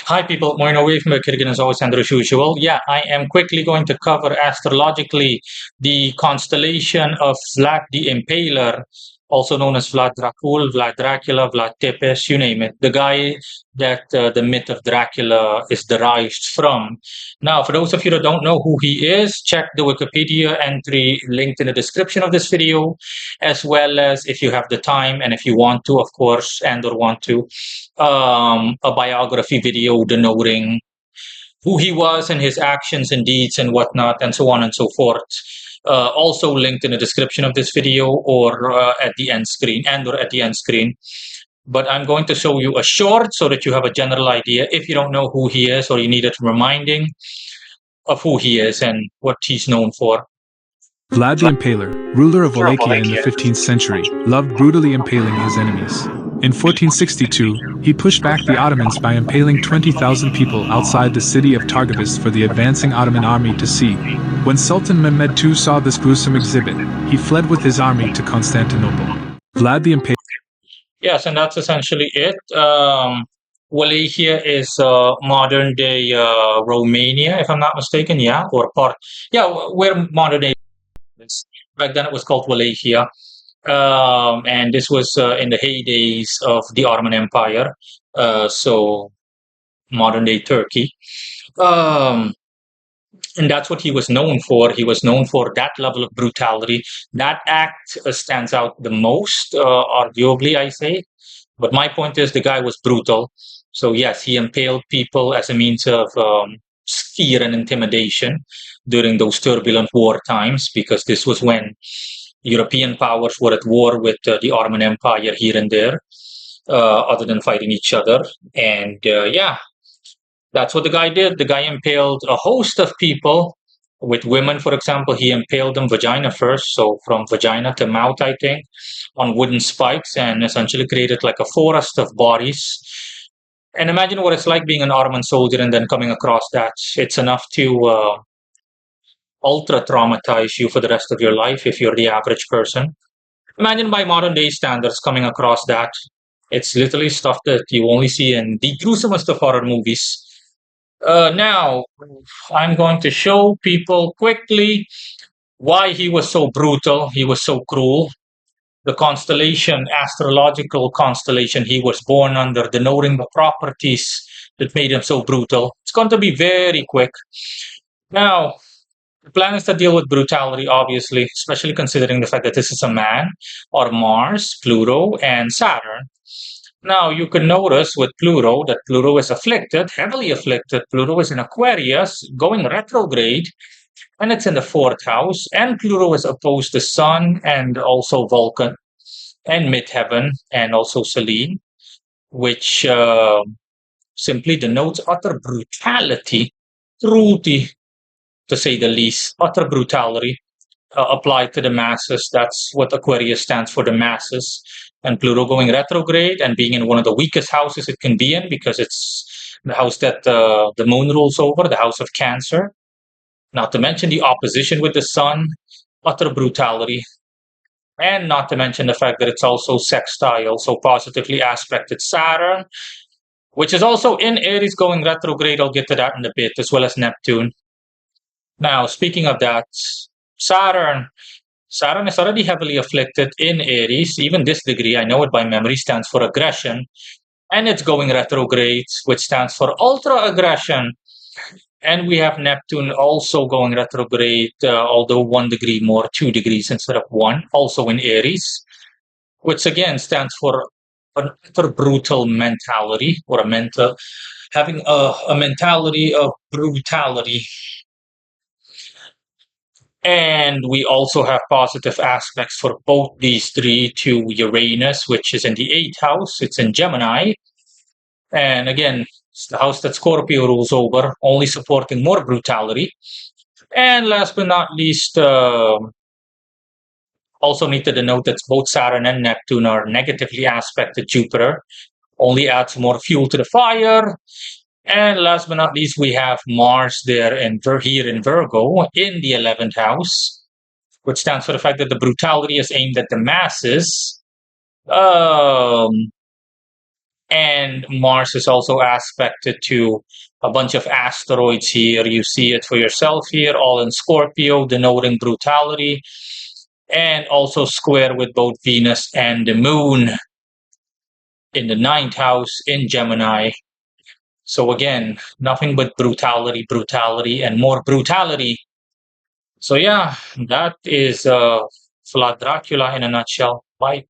Hi, people. Moin away from Kirgan as always, and as usual. Yeah, I am quickly going to cover astrologically the constellation of Vlad the Impaler, also known as Vlad Dracul, Vlad Dracula, Vlad Tepes, you name it. The guy that the myth of Dracula is derived from. Now, for those of you that don't know who he is, check the Wikipedia entry linked in the description of this video, as well as if you have the time and if you want to, of course, and or want to a biography video denoting who he was and his actions and deeds and whatnot, and so on and so forth. Also linked in the description of this video or at the end screen and or at the end screen. But I'm going to show you a short so that you have a general idea if you don't know who he is or you need a reminding of who he is and what he's known for. Vlad the Impaler, ruler of Wallachia in the 15th century, loved brutally impaling his enemies. In 1462, he pushed back the Ottomans by impaling 20,000 people outside the city of Targovist for the advancing Ottoman army to see. When Sultan Mehmed II saw this gruesome exhibit, he fled with his army to Constantinople. Vlad the Impaler. Yes, and that's essentially it. Wallachia is modern day Romania, if I'm not mistaken. Yeah, or part. Yeah, where modern day is. Back then it was called Wallachia. And this was in the heydays of the Ottoman Empire. So modern day Turkey. Um, and that's what he was known for. He was known for that level of brutality. That act stands out the most, arguably, I say. But my point is, the guy was brutal. So yes, he impaled people as a means of fear and intimidation during those turbulent war times, because this was when European powers were at war with the Ottoman Empire here and there, other than fighting each other. And yeah, that's what the guy did. The guy impaled a host of people. With women, for example, he impaled them vagina first, so from vagina to mouth, I think, on wooden spikes, and essentially created like a forest of bodies. And imagine what it's like being an Ottoman soldier and then coming across that. It's enough to ultra traumatize you for the rest of your life if you're the average person. Imagine by modern day standards coming across that. It's literally stuff that you only see in the gruesomest of horror movies. Now, I'm going to show people quickly why he was so brutal, he was so cruel, the constellation, astrological constellation he was born under, denoting the properties that made him so brutal. It's going to be very quick. Now, the planets that deal with brutality, obviously, especially considering the fact that this is a man, are Mars, Pluto, and Saturn. Now, you can notice with Pluto that Pluto is afflicted, heavily afflicted. Pluto is in Aquarius, going retrograde, and it's in the fourth house. And Pluto is opposed to Sun and also Vulcan and Midheaven and also Selene, which simply denotes utter brutality, cruelty, to say the least, utter brutality applied to the masses. That's what Aquarius stands for, the masses. And Pluto going retrograde and being in one of the weakest houses it can be in, because it's the house that the moon rules over, the house of Cancer. Not to mention the opposition with the sun, utter brutality. And not to mention the fact that it's also sextile, so positively aspected Saturn, which is also in Aries going retrograde. I'll get to that in a bit, as well as Neptune. Now, speaking of that, Saturn. Saturn is already heavily afflicted in Aries. Even this degree, I know it by memory, stands for aggression. And it's going retrograde, which stands for ultra aggression. And we have Neptune also going retrograde, although 1 degree more, 2 degrees instead of one, also in Aries, which again stands for an utter brutal mentality, or a mental, having a mentality of brutality. And we also have positive aspects for both these three to Uranus, which is in the eighth house. It's in Gemini. And again, it's the house that Scorpio rules over, only supporting more brutality. And last but not least, also need to denote that both Saturn and Neptune are negatively aspected Jupiter, only adds more fuel to the fire. And last but not least, we have Mars there here in Virgo in the 11th house, which stands for the fact that the brutality is aimed at the masses. Um, And Mars is also aspected to a bunch of asteroids here. You see it for yourself here, all in Scorpio, denoting brutality, and also square with both Venus and the Moon in the ninth house in Gemini. So again, nothing but brutality, brutality, and more brutality. So yeah, that is Vlad Dracula in a nutshell. Bye.